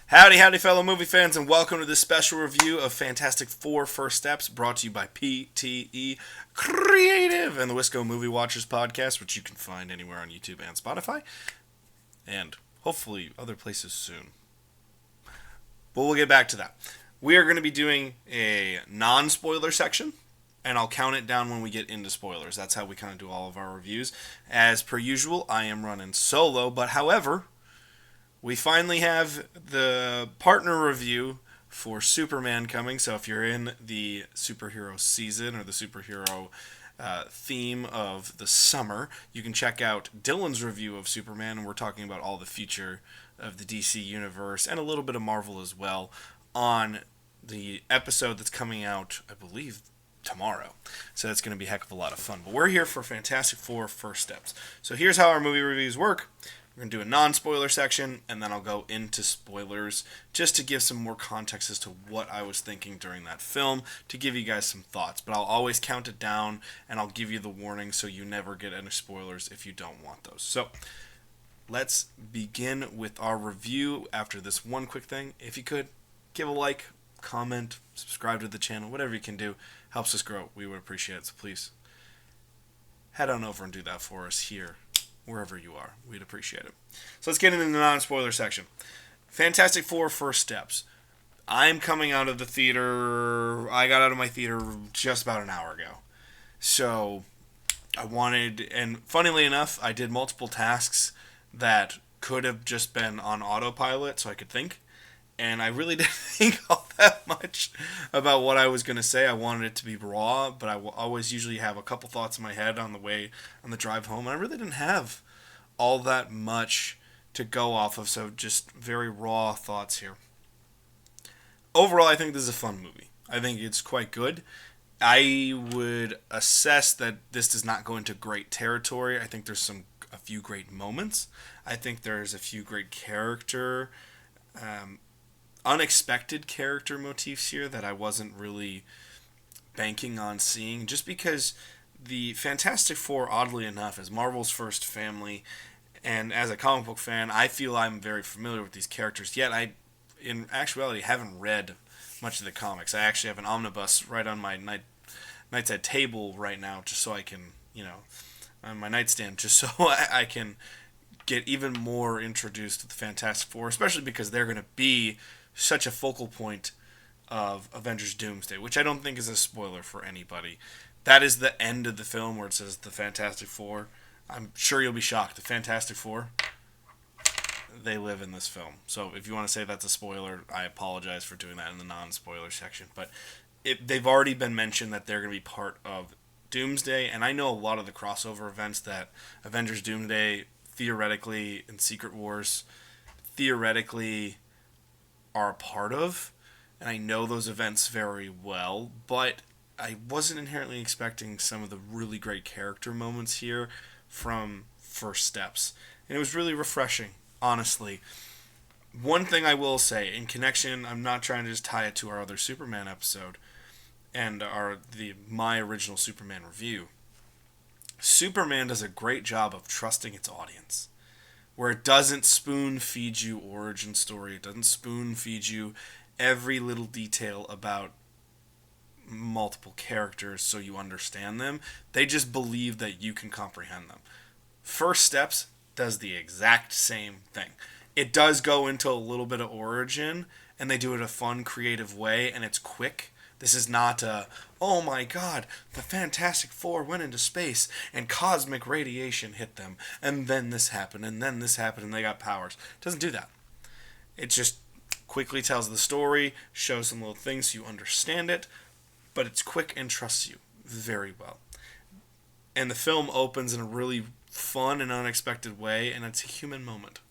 Howdy, howdy, fellow movie fans, and welcome to this special review of Fantastic Four First Steps, brought to you by PTE Creative and the Wisco Movie Watchers podcast, which you can find anywhere on YouTube and Spotify, and hopefully other places soon. But we'll get back to that. We are going to be doing a non-spoiler section, and I'll count it down when we get into spoilers. That's how we kind of do all of our reviews. As per usual, I am running solo, but however, we finally have the partner review for Superman coming. So if you're in the superhero season or the superhero theme of the summer, you can check out Dylan's review of Superman. And we're talking about all the future of the DC universe and a little bit of Marvel as well on the episode that's coming out, I believe, tomorrow. So that's going to be a heck of a lot of fun. But we're here for Fantastic Four First Steps. So here's how our movie reviews work. We're going to do a non-spoiler section, and then I'll go into spoilers just to give some more context as to what I was thinking during that film, to give you guys some thoughts. But I'll always count it down, and I'll give you the warning so you never get any spoilers if you don't want those. So let's begin with our review after this one quick thing. If you could, give a like, comment, subscribe to the channel, whatever you can do. Helps us grow. We would appreciate it, so please head on over and do that for us here. Wherever you are, we'd appreciate it. So let's get into the non-spoiler section. Fantastic Four First Steps. I'm coming out of the theater. I got out of my theater just about an hour ago. So I wanted, and funnily enough, I did multiple tasks that could have just been on autopilot so I could think. And I really didn't think all that much about what I was going to say. I wanted it to be raw, but I will always usually have a couple thoughts in my head on the drive home. And I really didn't have all that much to go off of, so just very raw thoughts here. Overall, I think this is a fun movie. I think it's quite good. I would assess that this does not go into great territory. I think there's a few great moments. I think there's a few great unexpected character motifs here that I wasn't really banking on seeing, just because the Fantastic Four, oddly enough, is Marvel's first family, and as a comic book fan, I feel I'm very familiar with these characters, yet I, in actuality, haven't read much of the comics. I actually have an omnibus right on my nightside table right now, just so I can, on my nightstand, just so I can get even more introduced to the Fantastic Four, especially because they're going to be such a focal point of Avengers Doomsday, which I don't think is a spoiler for anybody. That is the end of the film where it says the Fantastic Four. I'm sure you'll be shocked. The Fantastic Four, they live in this film. So if you want to say that's a spoiler, I apologize for doing that in the non-spoiler section. But they've already been mentioned that they're going to be part of Doomsday, and I know a lot of the crossover events that Avengers Doomsday, theoretically, and Secret Wars, theoretically, are a part of, and I know those events very well, but I wasn't inherently expecting some of the really great character moments here from First Steps, and it was really refreshing, honestly. One thing I will say, in connection, I'm not trying to just tie it to our other Superman episode, and my original Superman review. Superman does a great job of trusting its audience, where it doesn't spoon-feed you origin story. It doesn't spoon-feed you every little detail about multiple characters so you understand them. They just believe that you can comprehend them. First Steps does the exact same thing. It does go into a little bit of origin, and they do it in a fun, creative way, and it's quick. This is not oh my god, the Fantastic Four went into space and cosmic radiation hit them, and then this happened, and then this happened, and they got powers. It doesn't do that. It just quickly tells the story, shows some little things so you understand it, but it's quick and trusts you very well. And the film opens in a really fun and unexpected way, and it's a human moment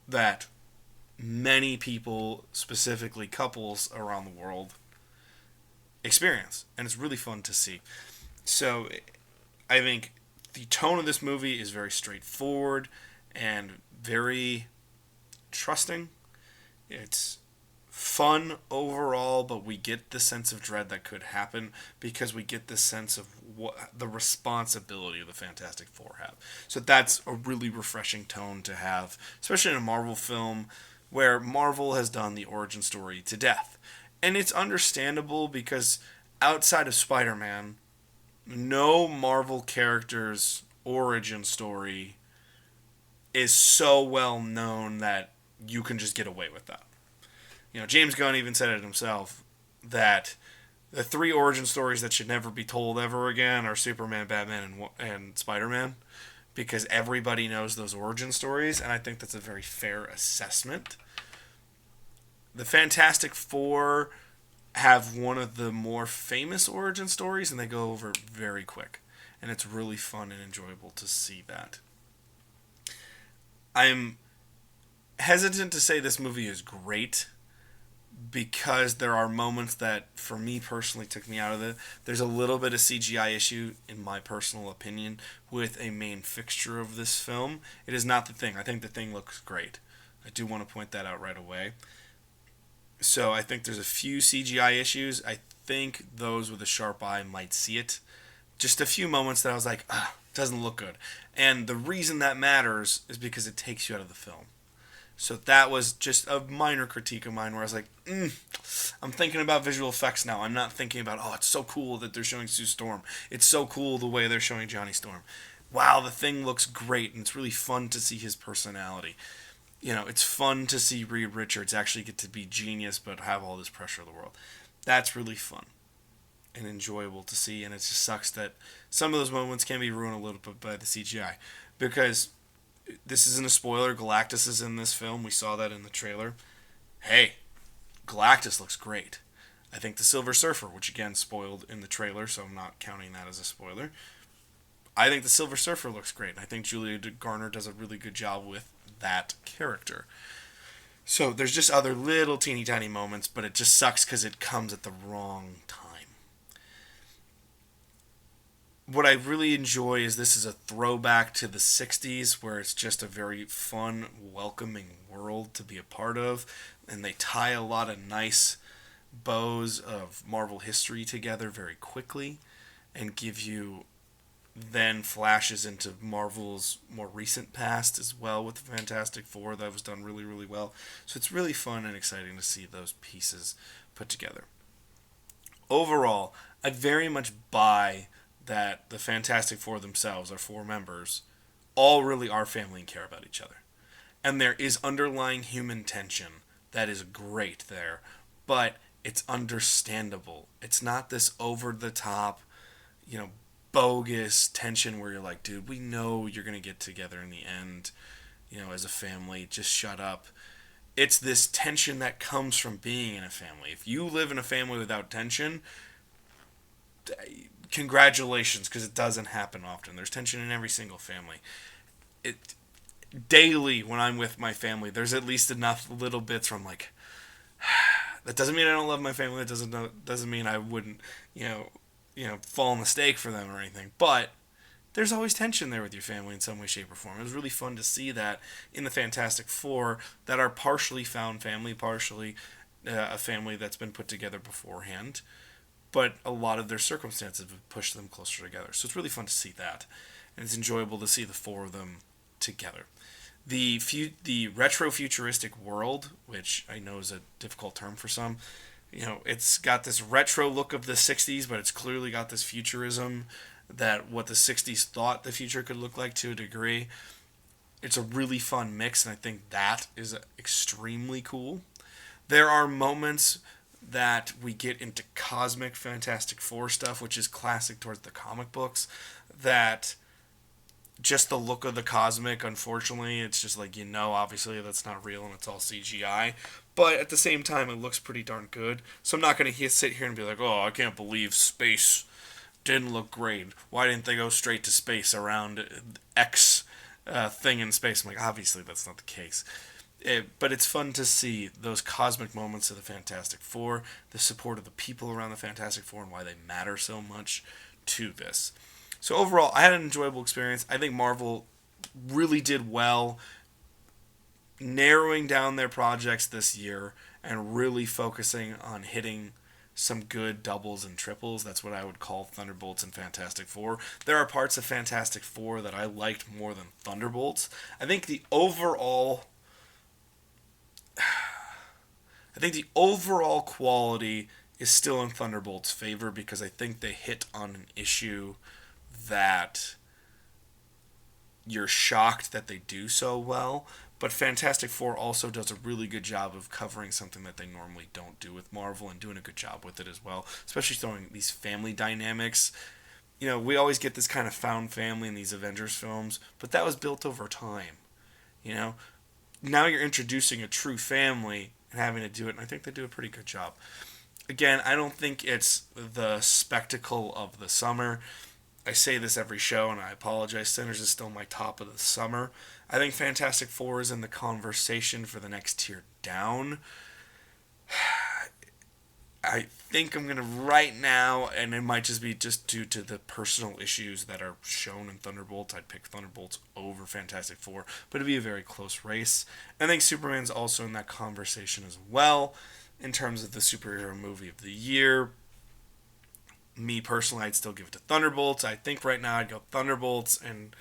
that many people, specifically couples around the world, experience, and it's really fun to see. So I think the tone of this movie is very straightforward and very trusting. It's fun overall, but we get the sense of dread that could happen because we get the sense of what the responsibility of the Fantastic Four have. So that's a really refreshing tone to have, especially in a Marvel film where Marvel has done the origin story to death. And it's understandable because outside of Spider-Man, no Marvel character's origin story is so well known that you can just get away with that. James Gunn even said it himself that the three origin stories that should never be told ever again are Superman, Batman, and Spider-Man, because everybody knows those origin stories, and I think that's a very fair assessment. The Fantastic Four have one of the more famous origin stories, and they go over it very quick, and it's really fun and enjoyable to see that. I'm hesitant to say this movie is great because there are moments that, for me personally, took me out of it. There's a little bit of CGI issue, in my personal opinion, with a main fixture of this film. It is not the Thing. I think the Thing looks great. I do want to point that out right away. So I think there's a few CGI issues. I think those with a sharp eye might see it. Just a few moments that I was like, doesn't look good. And the reason that matters is because it takes you out of the film. So that was just a minor critique of mine where I was like, I'm thinking about visual effects now. I'm not thinking about, it's so cool that they're showing Sue Storm. It's so cool the way they're showing Johnny Storm. Wow, the Thing looks great, and it's really fun to see his personality. It's fun to see Reed Richards actually get to be genius but have all this pressure of the world. That's really fun and enjoyable to see, and it just sucks that some of those moments can be ruined a little bit by the CGI. Because this isn't a spoiler, Galactus is in this film. We saw that in the trailer. Hey, Galactus looks great. I think the Silver Surfer, which again spoiled in the trailer, so I'm not counting that as a spoiler. I think the Silver Surfer looks great. I think Julia Garner does a really good job with that character. So there's just other little teeny tiny moments, but it just sucks because it comes at the wrong time. What I really enjoy is this is a throwback to the 60s, where it's just a very fun, welcoming world to be a part of, and they tie a lot of nice bows of Marvel history together very quickly and give you then flashes into Marvel's more recent past as well with the Fantastic Four. That was done really, really well. So it's really fun and exciting to see those pieces put together. Overall, I very much buy that the Fantastic Four themselves, our four members, all really are family and care about each other. And there is underlying human tension that is great there, but it's understandable. It's not this over-the-top, bogus tension where you're like, dude, we know you're going to get together in the end, as a family, just shut up. It's this tension that comes from being in a family. If you live in a family without tension, congratulations, because it doesn't happen often. There's tension in every single family. Daily, when I'm with my family, there's at least enough little bits where I'm like, that doesn't mean I don't love my family. That doesn't mean I wouldn't, fall on the stake for them or anything. But there's always tension there with your family in some way, shape, or form. It was really fun to see that in the Fantastic Four that are partially found family, partially a family that's been put together beforehand. But a lot of their circumstances have pushed them closer together. So it's really fun to see that. And it's enjoyable to see the four of them together. The retro-futuristic world, which I know is a difficult term for some, it's got this retro look of the 60s, but it's clearly got this futurism that what the 60s thought the future could look like to a degree. It's a really fun mix, and I think that is extremely cool. There are moments that we get into cosmic Fantastic Four stuff, which is classic towards the comic books, that just the look of the cosmic, unfortunately, it's just like, obviously that's not real and it's all CGI. But at the same time, it looks pretty darn good. So I'm not going to sit here and be like, I can't believe space didn't look great. Why didn't they go straight to space around X thing in space? I'm like, obviously that's not the case. But it's fun to see those cosmic moments of the Fantastic Four, the support of the people around the Fantastic Four, and why they matter so much to this. So overall, I had an enjoyable experience. I think Marvel really did well narrowing down their projects this year and really focusing on hitting some good doubles and triples. That's what I would call Thunderbolts and Fantastic Four. There are parts of Fantastic Four that I liked more than Thunderbolts. I think the overall I think the overall quality is still in Thunderbolt's favor because I think they hit on an issue that you're shocked that they do so well. But Fantastic Four also does a really good job of covering something that they normally don't do with Marvel and doing a good job with it as well, especially throwing these family dynamics. You know, we always get this kind of found family in these Avengers films, but that was built over time. You know, now you're introducing a true family and having to do it, and I think they do a pretty good job. Again, I don't think it's the spectacle of the summer. I say this every show, and I apologize. Sinners is still my top of the summer. I think Fantastic Four is in the conversation for the next tier down. I think I'm going to right now, and it might just be just due to the personal issues that are shown in Thunderbolts. I'd pick Thunderbolts over Fantastic Four, but it'd be a very close race. I think Superman's also in that conversation as well in terms of the superhero movie of the year. Me personally, I'd still give it to Thunderbolts. I think right now I'd go Thunderbolts and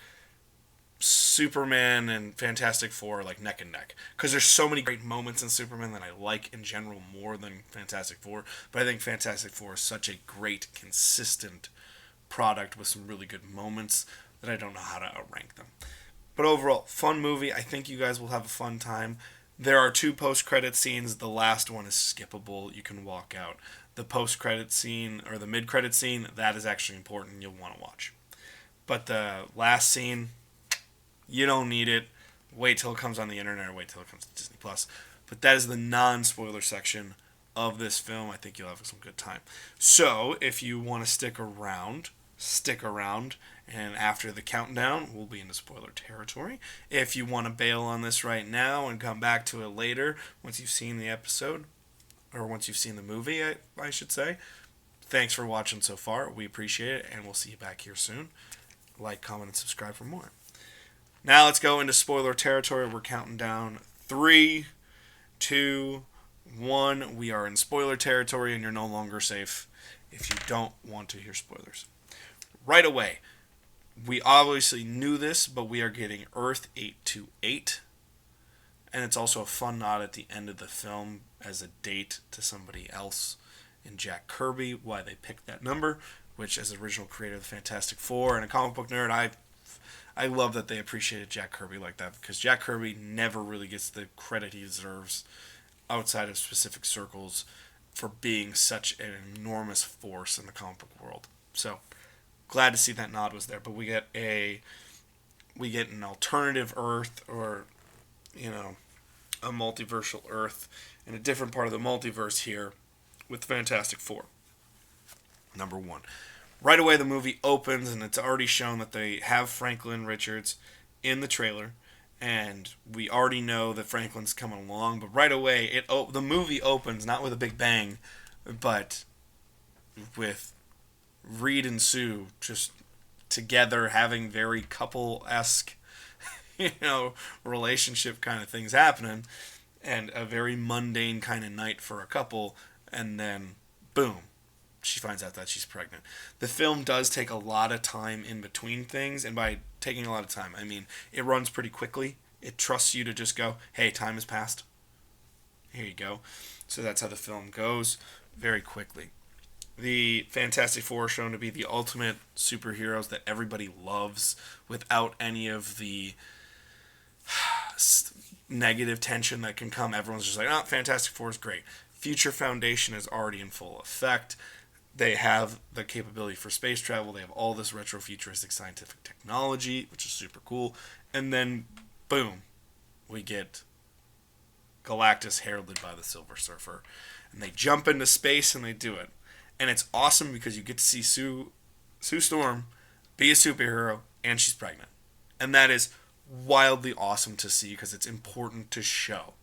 Superman and Fantastic Four are like neck and neck. Because there's so many great moments in Superman that I like in general more than Fantastic Four. But I think Fantastic Four is such a great, consistent product with some really good moments that I don't know how to outrank them. But overall, fun movie. I think you guys will have a fun time. There are 2 post-credit scenes. The last one is skippable. You can walk out. The post-credit scene, or the mid-credit scene, that is actually important. You'll want to watch. But the last scene, you don't need it. Wait till it comes on the internet or wait till it comes to Disney+. But that is the non-spoiler section of this film. I think you'll have some good time. So, if you want to stick around. And after the countdown, we'll be into spoiler territory. If you want to bail on this right now and come back to it later, once you've seen the episode, or once you've seen the movie, I should say. Thanks for watching so far. We appreciate it, and we'll see you back here soon. Like, comment, and subscribe for more. Now let's go into spoiler territory. We're counting down 3, 2, 1. We are in spoiler territory, and you're no longer safe if you don't want to hear spoilers. Right away, we obviously knew this, but we are getting Earth 828. And it's also a fun nod at the end of the film as a date to somebody else in Jack Kirby, why they picked that number, which as the original creator of the Fantastic Four and a comic book nerd, I love that they appreciated Jack Kirby like that, because Jack Kirby never really gets the credit he deserves outside of specific circles for being such an enormous force in the comic book world. So, glad to see that nod was there, but we get an alternative Earth, or a multiversal Earth in a different part of the multiverse here with Fantastic Four. Number 1. Right away the movie opens and it's already shown that they have Franklin Richards in the trailer, and we already know that Franklin's coming along, but right away the movie opens not with a big bang, but with Reed and Sue just together having very couple-esque relationship kind of things happening, and a very mundane kind of night for a couple, and then boom, she finds out that she's pregnant. The film does take a lot of time in between things, and by taking a lot of time, I mean it runs pretty quickly. It trusts you to just go, hey, time has passed. Here you go. So that's how the film goes, very quickly. The Fantastic Four are shown to be the ultimate superheroes that everybody loves without any of the negative tension that can come. Everyone's just like, oh, Fantastic Four is great. Future Foundation is already in full effect. They have the capability for space travel. They have all this retro-futuristic scientific technology, which is super cool. And then, boom, we get Galactus heralded by the Silver Surfer. And they jump into space and they do it. And it's awesome because you get to see Sue Storm be a superhero, and she's pregnant. And that is wildly awesome to see because it's important to show.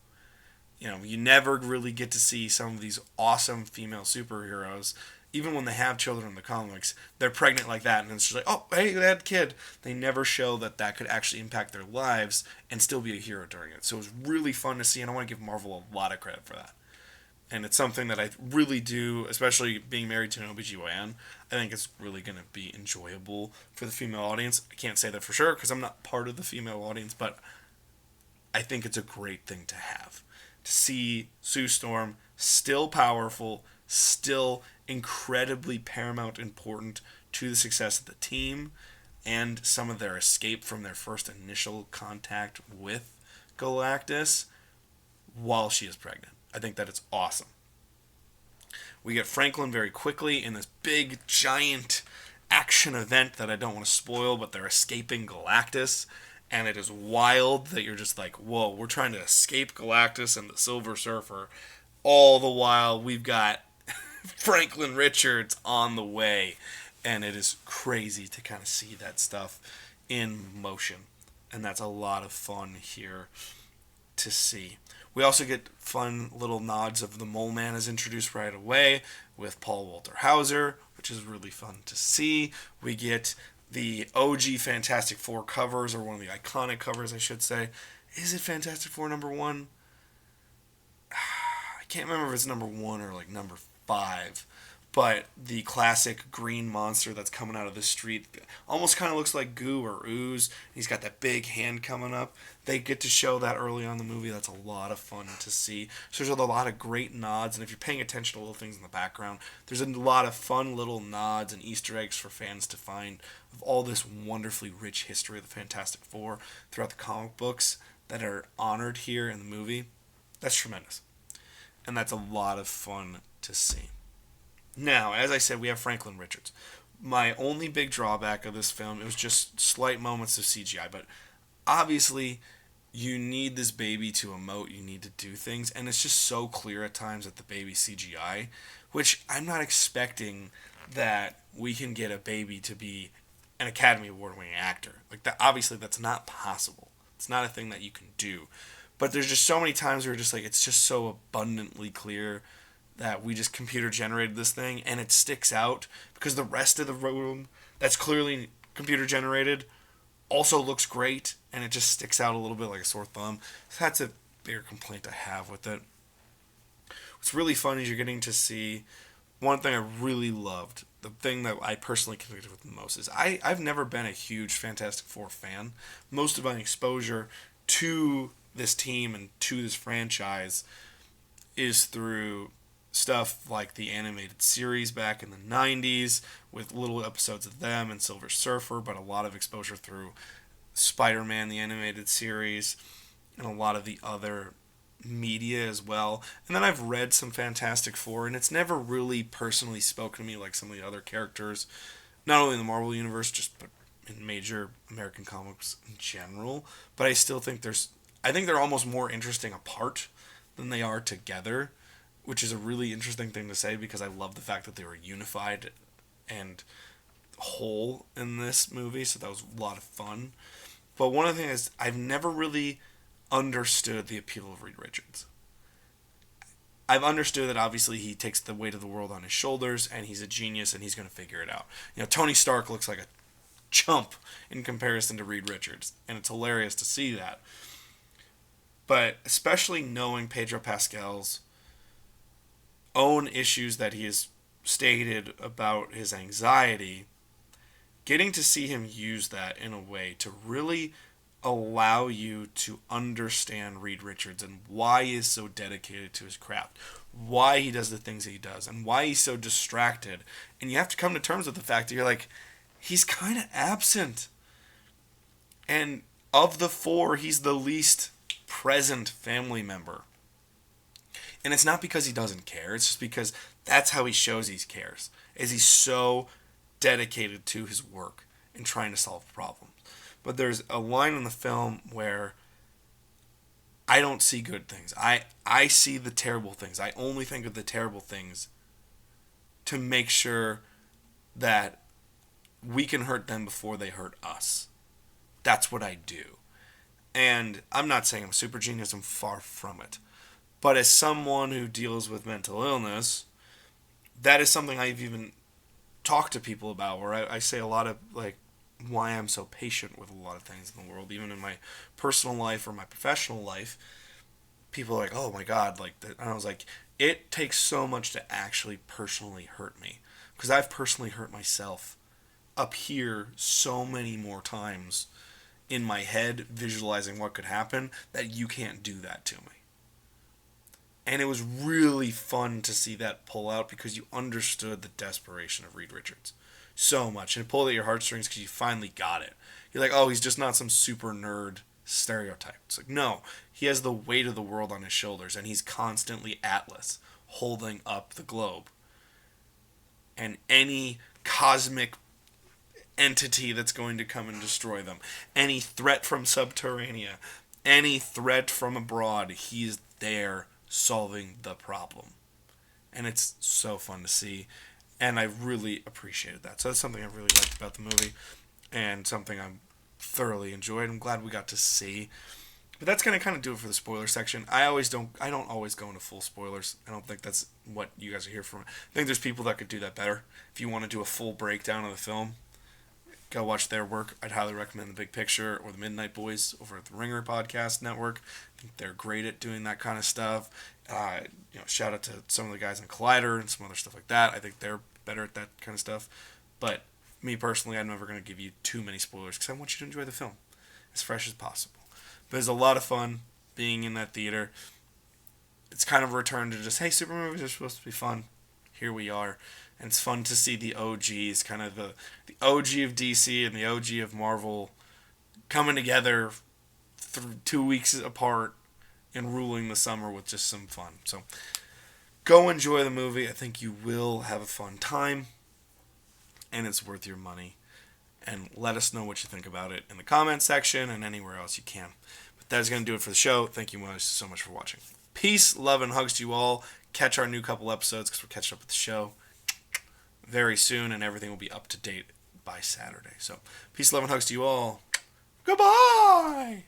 You never really get to see some of these awesome female superheroes, even when they have children in the comics, they're pregnant like that, and it's just like, oh, hey, they had a kid. They never show that could actually impact their lives and still be a hero during it. So it was really fun to see, and I want to give Marvel a lot of credit for that. And it's something that I really do, especially being married to an OBGYN. I think it's really going to be enjoyable for the female audience. I can't say that for sure because I'm not part of the female audience, but I think it's a great thing to have to see Sue Storm still powerful, still incredibly paramount important to the success of the team and some of their escape from their first initial contact with Galactus while she is pregnant. I think that it's awesome. We get Franklin very quickly in this big, giant action event that I don't want to spoil, but they're escaping Galactus. And it is wild that you're just like, whoa, we're trying to escape Galactus and the Silver Surfer. All the while, we've got Franklin Richards on the way. And it is crazy to kind of see that stuff in motion. And that's a lot of fun here to see. We also get fun little nods of the Mole Man is introduced right away with Paul Walter Hauser, which is really fun to see. We get the OG Fantastic Four covers, or one of the iconic covers, I should say. Is it Fantastic Four number 1? I can't remember if it's number 1 or like number 5. But the classic green monster that's coming out of the street almost kind of looks like goo or ooze. He's got that big hand coming up. They get to show that early on in the movie. That's a lot of fun to see. So there's a lot of great nods. And if you're paying attention to little things in the background, there's a lot of fun little nods and Easter eggs for fans to find of all this wonderfully rich history of the Fantastic Four throughout the comic books that are honored here in the movie. That's tremendous. And that's a lot of fun to see. Now, as I said, we have Franklin Richards. My only big drawback of this film, it was just slight moments of CGI, but obviously you need this baby to emote, you need to do things, and it's just so clear at times that the baby's CGI, which I'm not expecting that we can get a baby to be an Academy Award-winning actor. Like that, obviously that's not possible. It's not a thing that you can do. But there's just so many times where just like it's just so abundantly clear that we just computer generated this thing and it sticks out because the rest of the room that's clearly computer generated also looks great and it just sticks out a little bit like a sore thumb. So that's a bigger complaint I have with it. What's really fun is you're getting to see one thing I really loved. The thing that I personally connected with the most is I've never been a huge Fantastic Four fan. Most of my exposure to this team and to this franchise is through stuff like the animated series back in the 90s with little episodes of them and Silver Surfer, but a lot of exposure through Spider-Man, the animated series, and a lot of the other media as well. And then I've read some Fantastic Four, and it's never really personally spoken to me like some of the other characters, not only in the Marvel Universe, but in major American comics in general. But I still think I think they're almost more interesting apart than they are together, which is a really interesting thing to say because I love the fact that they were unified and whole in this movie, so that was a lot of fun. But one of the things is I've never really understood the appeal of Reed Richards. I've understood that obviously he takes the weight of the world on his shoulders and he's a genius and he's going to figure it out. You know, Tony Stark looks like a chump in comparison to Reed Richards, and it's hilarious to see that. But especially knowing Pedro Pascal's own issues that he has stated about his anxiety, getting to see him use that in a way to really allow you to understand Reed Richards and why he is so dedicated to his craft, why he does the things that he does, and why he's so distracted. And you have to come to terms with the fact that you're like, he's kind of absent. And of the four, he's the least present family member. And it's not because he doesn't care. It's just because that's how he shows he cares. Is he's so dedicated to his work and trying to solve problems. But there's a line in the film where I don't see good things. I see the terrible things. I only think of the terrible things to make sure that we can hurt them before they hurt us. That's what I do. And I'm not saying I'm super genius. I'm far from it. But as someone who deals with mental illness, that is something I've even talked to people about, where I say a lot of, like, why I'm so patient with a lot of things in the world, even in my personal life or my professional life. People are like, oh my God, like, and I was like, it takes so much to actually personally hurt me. Because I've personally hurt myself up here so many more times in my head, visualizing what could happen, that you can't do that to me. And it was really fun to see that pull out because you understood the desperation of Reed Richards so much. And it pulled at your heartstrings because you finally got it. You're like, oh, he's just not some super nerd stereotype. It's like, no, he has the weight of the world on his shoulders, and he's constantly Atlas holding up the globe. And any cosmic entity that's going to come and destroy them, any threat from Subterranea, any threat from abroad, he's there solving the problem. And it's so fun to see. And I really appreciated that. So that's something I really liked about the movie. And something I'm thoroughly enjoyed. I'm glad we got to see. But that's going to kind of do it for the spoiler section. I don't always go into full spoilers. I don't think that's what you guys are here for. I think there's people that could do that better. If you want to do a full breakdown of the film, go watch their work. I'd highly recommend The Big Picture or The Midnight Boys over at the Ringer Podcast Network. I think they're great at doing that kind of stuff. Shout out to some of the guys in Collider and some other stuff like that. I think they're better at that kind of stuff. But me personally, I'm never going to give you too many spoilers because I want you to enjoy the film as fresh as possible. But it's a lot of fun being in that theater. It's kind of a return to just, hey, super movies are supposed to be fun. Here we are. And it's fun to see the OGs, kind of the OG of DC and the OG of Marvel coming together 2 weeks apart and ruling the summer with just some fun. So go enjoy the movie. I think you will have a fun time. And it's worth your money. And let us know what you think about it in the comment section and anywhere else you can. But that is going to do it for the show. Thank you guys so much for watching. Peace, love, and hugs to you all. Catch our new couple episodes because we're catching up with the show very soon, and everything will be up to date by Saturday. So, peace, love, and hugs to you all. Goodbye!